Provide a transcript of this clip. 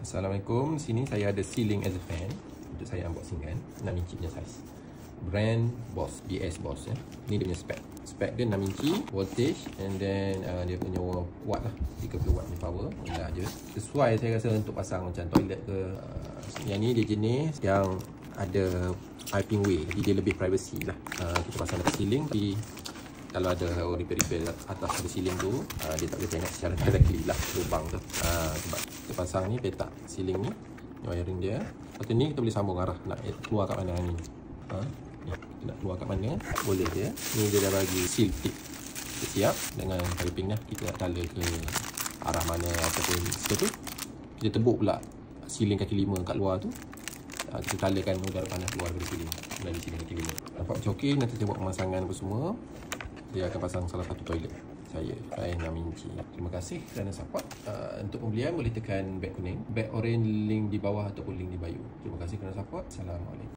Assalamualaikum. Sini saya ada ceiling as a fan untuk saya unboxing kan. 6 inci punya saiz. Brand Boss, BS Boss ya. Ni dia punya spek. Spek dia 6 inci, voltage and then dia punya watt lah, 30 watt punya power. Rendah je. Sesuai saya rasa untuk pasang macam toilet ke. Yang ni dia jenis yang ada piping way, jadi dia lebih privacy lah. Kita pasang dekat ceiling, tapi kalau ada repair atas ada ceiling tu, dia tak boleh tengok secara directly lah lubang tu. Sebab kita pasang ni petak ceiling ni, wiring dia. Lepas tu ni kita boleh sambung arah nak keluar kat mana ni. Ni kita nak keluar kat mana boleh dia. Ni dia dah bagi seal tip. Kita siap dengan piping dah. Kita nak tala ke arah mana ataupun seperti tu. Kita tebuk pula ceiling kaki 5 kat luar tu. Kita talakan udara panas keluar dari ceiling, dari ceiling kaki 5. Nampak macam okey. Nanti saya buat pemasangan apa semua. Dia akan pasang salah satu toilet saya 6 inci. Terima kasih kerana support. Untuk pembelian boleh tekan beg kuning, beg orange link di bawah ataupun link di bio. Terima kasih kerana support. Assalamualaikum.